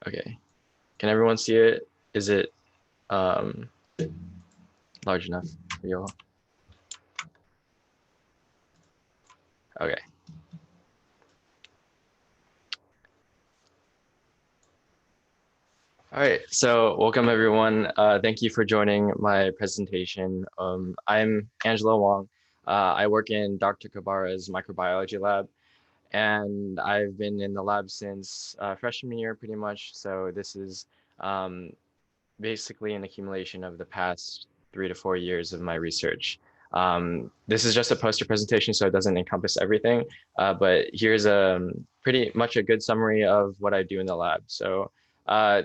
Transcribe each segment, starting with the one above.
Okay. Can everyone see it? Is it um, large enough for you all? Okay. All right. So welcome everyone. Thank you for joining my presentation. I'm Angelo Wong. I work in Dr. Kabara's microbiology lab, and I've been in the lab since freshman year pretty much. So this is um, basically an accumulation of the past 3 to 4 years of my research. This is just a poster presentation, so it doesn't encompass everything, but here's pretty much a good summary of what I do in the lab. So uh,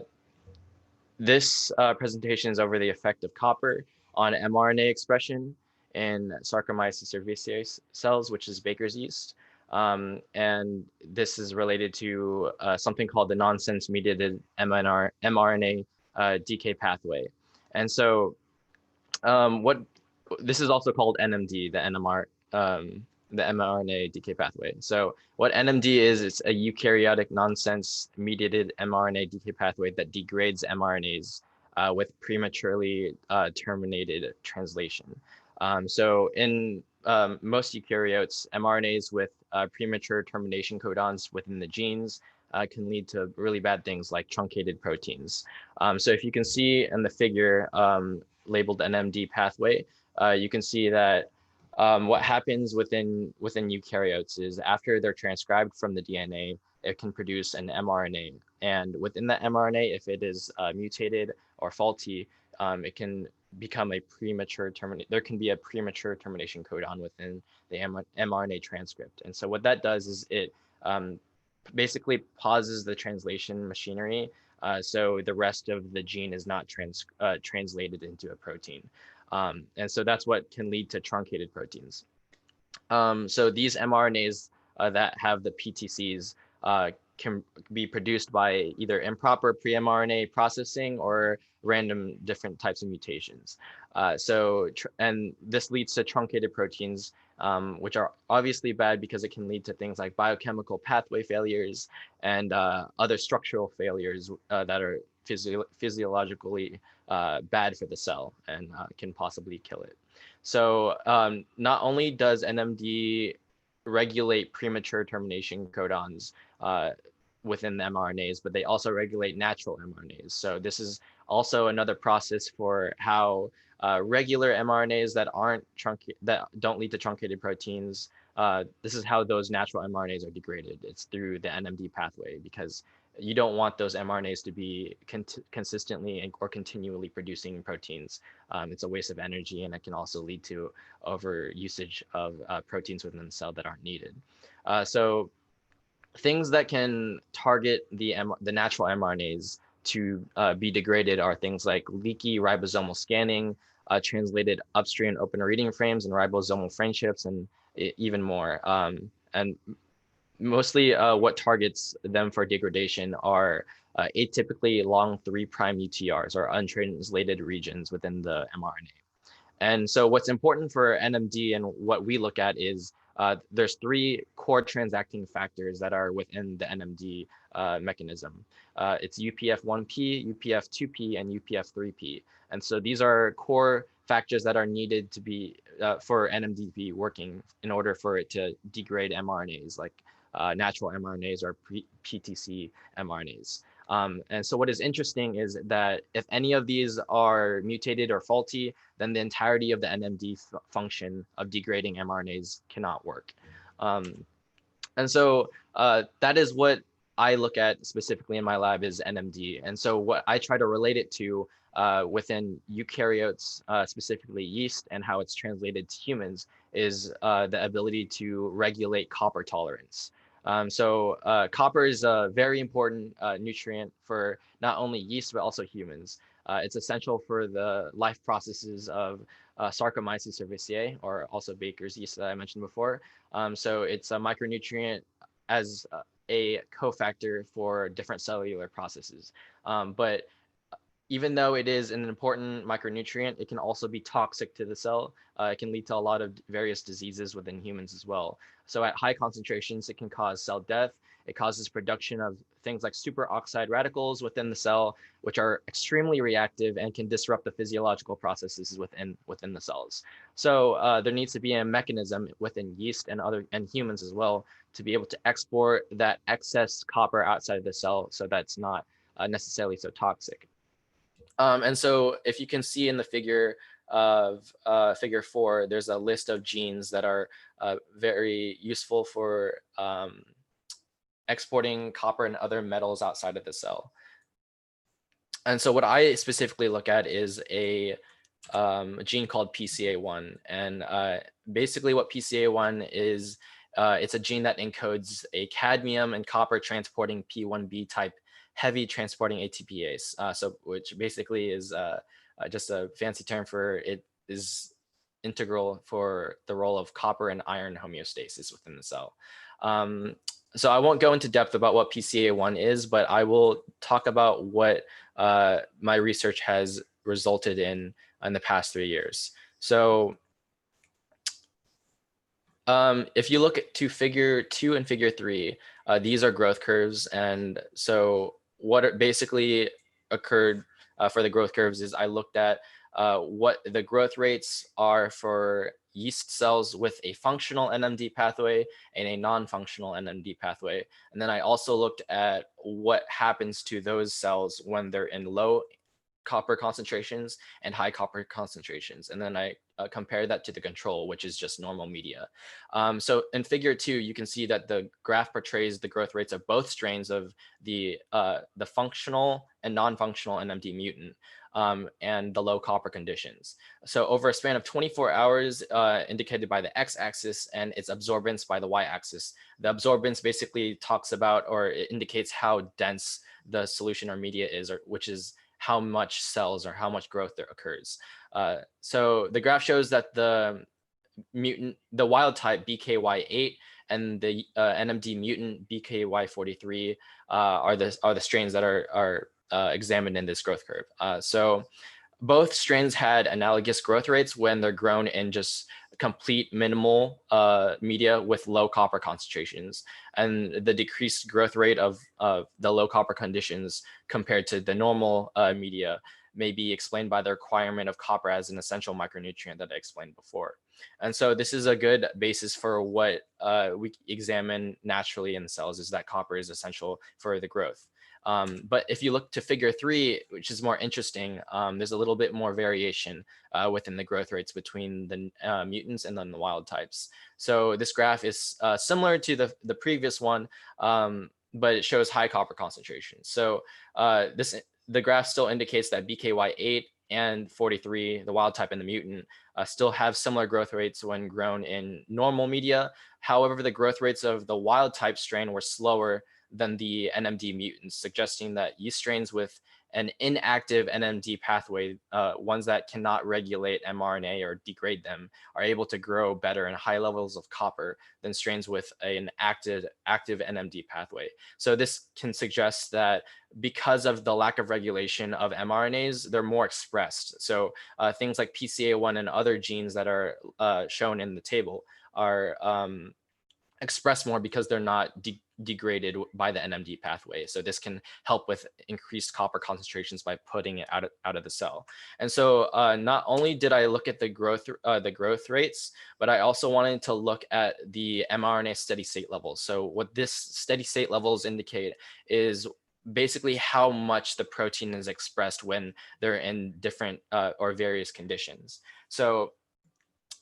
this presentation is over the effect of copper on mRNA expression in Saccharomyces cerevisiae cells, which is Baker's yeast. And this is related to something called the nonsense mediated mRNA decay pathway. And so what this is also called NMD, the mRNA decay pathway. So what NMD is, it's a eukaryotic nonsense mediated mRNA decay pathway that degrades mRNAs with prematurely terminated translation. So in most eukaryotes, mRNAs with premature termination codons within the genes can lead to really bad things like truncated proteins. So if you can see in the figure, labeled NMD pathway, you can see that what happens within eukaryotes is after they're transcribed from the DNA, it can produce an mRNA. And within that mRNA, if it is mutated or faulty, it can become a premature termination. There can be a premature termination codon within the mRNA transcript. And so what that does is it basically pauses the translation machinery, so the rest of the gene is not translated into a protein. And so that's what can lead to truncated proteins. So these mRNAs that have the PTCs can be produced by either improper pre-mRNA processing or random different types of mutations. And this leads to truncated proteins, which are obviously bad because it can lead to things like biochemical pathway failures and other structural failures that are physiologically bad for the cell and can possibly kill it. So not only does NMD regulate premature termination codons within the mRNAs, but they also regulate natural mRNAs. So this is also another process for how regular mRNAs that don't lead to truncated proteins. This is how those natural mRNAs are degraded. It's through the NMD pathway because you don't want those mRNAs to be consistently or continually producing proteins. It's a waste of energy, and it can also lead to over usage of proteins within the cell that aren't needed. So things that can target the natural mRNAs to be degraded are things like leaky ribosomal scanning, translated upstream open reading frames and ribosomal friendships, and even more. And mostly what targets them for degradation are atypically long 3' UTRs, or untranslated regions within the mRNA. And so what's important for NMD and what we look at is there's 3 core transacting factors that are within the NMD mechanism. It's UPF1P, UPF2P, and UPF3P. And so these are core factors that are needed to be for NMD to be working in order for it to degrade mRNAs like natural mRNAs or PTC mRNAs. And so what is interesting is that if any of these are mutated or faulty, then the entirety of the NMD function of degrading mRNAs cannot work. And so that is what I look at specifically in my lab is NMD. And so what I try to relate it to within eukaryotes, specifically yeast, and how it's translated to humans is the ability to regulate copper tolerance. Copper is a very important nutrient for not only yeast, but also humans. It's essential for the life processes of Saccharomyces cerevisiae, or also Baker's yeast that I mentioned before. So it's a micronutrient as a cofactor for different cellular processes. But even though it is an important micronutrient, it can also be toxic to the cell. It can lead to a lot of various diseases within humans as well. So at high concentrations, it can cause cell death. It causes production of things like superoxide radicals within the cell, which are extremely reactive and can disrupt the physiological processes within the cells. So there needs to be a mechanism within yeast and humans as well to be able to export that excess copper outside of the cell, so that's not necessarily so toxic. And so if you can see in the figure of figure 4, there's a list of genes that are very useful for exporting copper and other metals outside of the cell. And so what I specifically look at is a gene called PCA1. And basically what PCA1 is, it's a gene that encodes a cadmium and copper transporting P1B type heavy transporting ATPase. So which basically is just a fancy term for it is integral for the role of copper and iron homeostasis within the cell. So I won't go into depth about what PCA1 is, but I will talk about what my research has resulted in the past 3 years. So if you look to figure 2 and figure 3, these are growth curves. And so what basically occurred for the growth curves is I looked at what the growth rates are for yeast cells with a functional NMD pathway and a non-functional NMD pathway. And then I also looked at what happens to those cells when they're in low copper concentrations and high copper concentrations. And then I compare that to the control, which is just normal media. So in figure 2, you can see that the graph portrays the growth rates of both strains of the functional and non-functional NMD mutant and the low copper conditions. So over a span of 24 hours, indicated by the x-axis, and its absorbance by the y-axis. The absorbance basically talks about, or it indicates how dense the solution or media is, or which is how much cells or how much growth there occurs. So the graph shows that the wild type BKY8 and the NMD mutant BKY43 are the strains that are examined in this growth curve. So both strains had analogous growth rates when they're grown in just complete minimal media with low copper concentrations. And the decreased growth rate of the low copper conditions compared to the normal media may be explained by the requirement of copper as an essential micronutrient that I explained before. And so this is a good basis for what we examine naturally in cells, is that copper is essential for the growth. But if you look to figure 3, which is more interesting, there's a little bit more variation within the growth rates between the mutants and then the wild types. So this graph is similar to the previous one, but it shows high copper concentration. So the graph still indicates that BKY8 and 43, the wild type and the mutant, still have similar growth rates when grown in normal media. However, the growth rates of the wild type strain were slower than the NMD mutants, suggesting that yeast strains with an inactive NMD pathway, ones that cannot regulate mRNA or degrade them, are able to grow better in high levels of copper than strains with an active NMD pathway. So this can suggest that because of the lack of regulation of mRNAs, they're more expressed. So things like PCA1 and other genes that are shown in the table are expressed more because they're not degraded by the NMD pathway. So this can help with increased copper concentrations by putting it out of the cell. And so not only did I look at the growth rates, but I also wanted to look at the mRNA steady state levels. So what this steady state levels indicate is basically how much the protein is expressed when they're in different or various conditions. So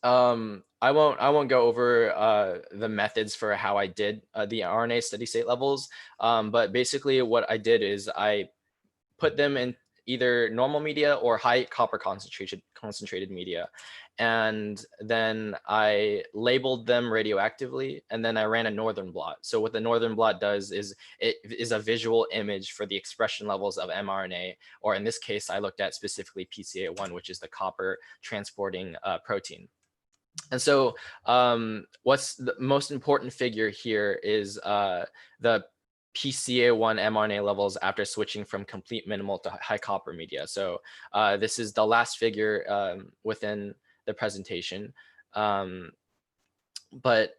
I won't go over the methods for how I did the RNA steady state levels, but basically what I did is I put them in either normal media or high copper concentrated media, and then I labeled them radioactively, and then I ran a northern blot. So what the northern blot does is it is a visual image for the expression levels of mRNA, or in this case, I looked at specifically PCA1, which is the copper transporting protein. And so what's the most important figure here is the PCA1 mRNA levels after switching from complete minimal to high copper media. So this is the last figure within the presentation. But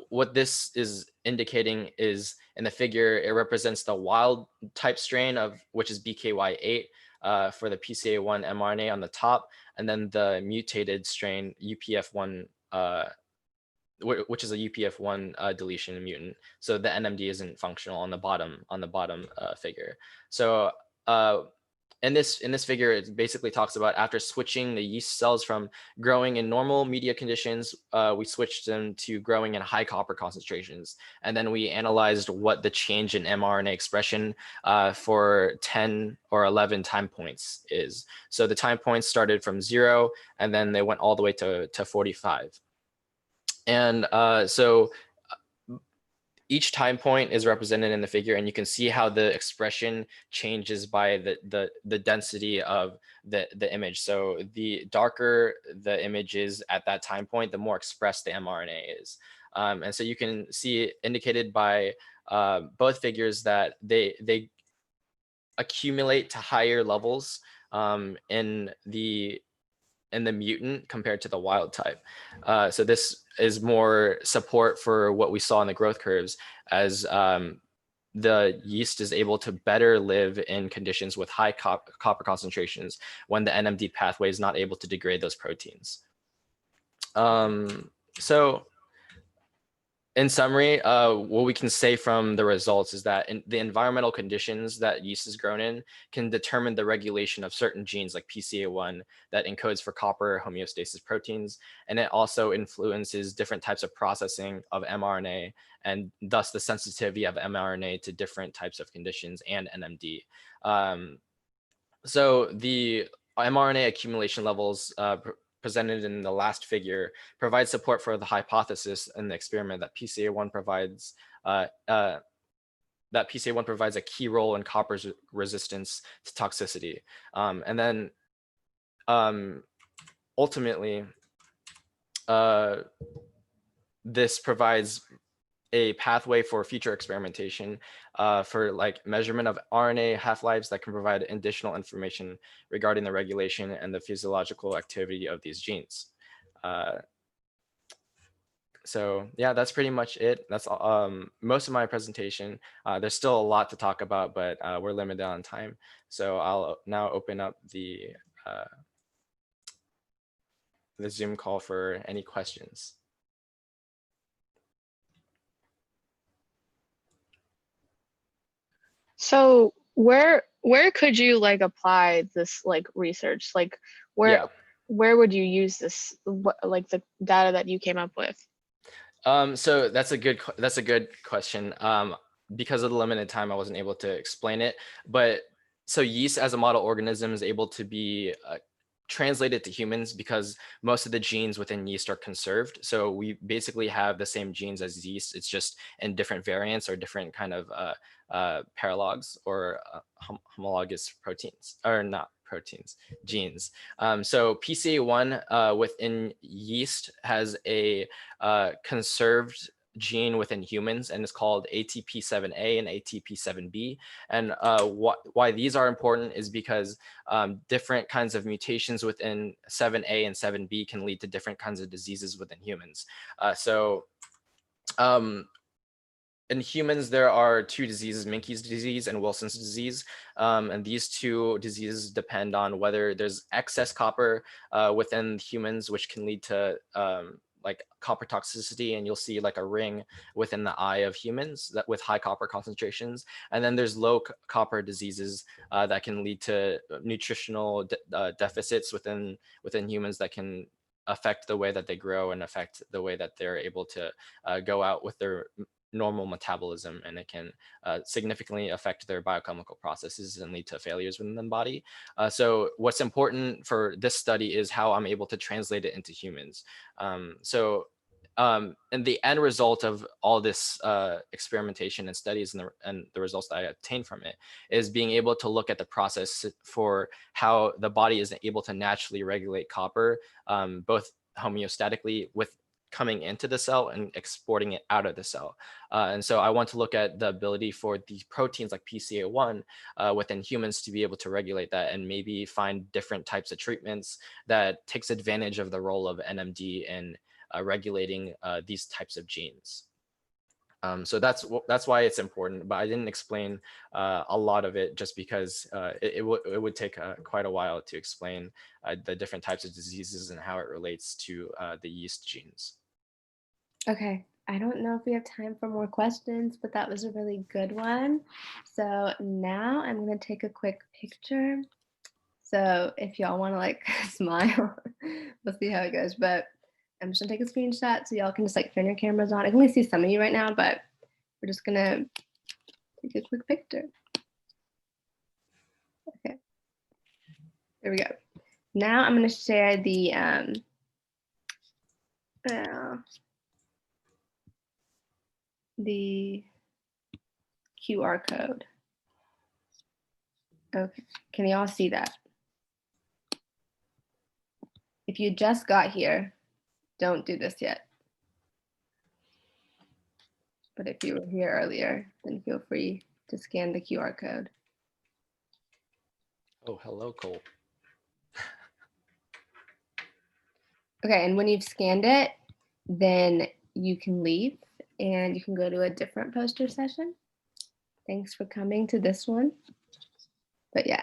what this is indicating is in the figure, it represents the wild type strain of which is BKY8 for the PCA1 mRNA on the top, and then the mutated strain UPF1, which is a UPF1 deletion mutant. So the NMD isn't functional on the bottom figure. So in this figure, it basically talks about after switching the yeast cells from growing in normal media conditions, we switched them to growing in high copper concentrations. And then we analyzed what the change in mRNA expression for 10 or 11 time points is. So the time points started from 0, and then they went all the way to 45. And so each time point is represented in the figure, and you can see how the expression changes by the density of the image. So the darker the image is at that time point, the more expressed the mRNA is. And so you can see indicated by both figures that they accumulate to higher levels in the mutant compared to the wild type. So this is more support for what we saw in the growth curves, as the yeast is able to better live in conditions with high copper concentrations when the NMD pathway is not able to degrade those proteins. So in summary, what we can say from the results is that the environmental conditions that yeast is grown in can determine the regulation of certain genes like PCA1 that encodes for copper homeostasis proteins. And it also influences different types of processing of mRNA, and thus the sensitivity of mRNA to different types of conditions and NMD. So the mRNA accumulation levels presented in the last figure provide support for the hypothesis in the experiment that PCA1 provides a key role in copper's resistance to toxicity. And then ultimately, this provides a pathway for future experimentation for like measurement of RNA half-lives that can provide additional information regarding the regulation and the physiological activity of these genes. So yeah, that's pretty much it. That's most of my presentation. There's still a lot to talk about, but we're limited on time. So I'll now open up the Zoom call for any questions. So where could you like apply this like research? Like where would you use this, like the data that you came up with? So that's a good question. Because of the limited time, I wasn't able to explain it. But so yeast as a model organism is able to be translated to humans because most of the genes within yeast are conserved. So we basically have the same genes as yeast. It's just in different variants or different kind of paralogs or homologous proteins, or not proteins, genes. So PCA1 within yeast has a conserved gene within humans, and it's called ATP7A and ATP7B. And why these are important is because different kinds of mutations within 7A and 7B can lead to different kinds of diseases within humans. In humans, there are two diseases, Menkes disease and Wilson's disease. And these two diseases depend on whether there's excess copper within humans, which can lead to like copper toxicity, and you'll see like a ring within the eye of humans that with high copper concentrations. And then there's low copper diseases that can lead to nutritional deficits within humans that can affect the way that they grow and affect the way that they're able to go out with their normal metabolism, and it can significantly affect their biochemical processes and lead to failures within the body. So what's important for this study is how I'm able to translate it into humans. And the end result of all this experimentation and studies and the results that I obtained from it is being able to look at the process for how the body is able to naturally regulate copper, both homeostatically with coming into the cell and exporting it out of the cell. And so I want to look at the ability for these proteins like PCA1 within humans to be able to regulate that, and maybe find different types of treatments that takes advantage of the role of NMD in regulating these types of genes. So that's why it's important, but I didn't explain a lot of it just because it would take quite a while to explain the different types of diseases and how it relates to the yeast genes. Okay, I don't know if we have time for more questions, but that was a really good one. So now I'm gonna take a quick picture. So if y'all wanna like smile, we'll see how it goes. But I'm just gonna take a screenshot so y'all can just like turn your cameras on. I can only see some of you right now, but we're just gonna take a quick picture. Okay, there we go. Now I'm gonna share the QR code. Okay, can y'all see that? If you just got here, don't do this yet. But if you were here earlier, then feel free to scan the QR code. Oh, hello, Cole. Okay, and when you've scanned it, then you can leave and you can go to a different poster session. Thanks for coming to this one. But yeah.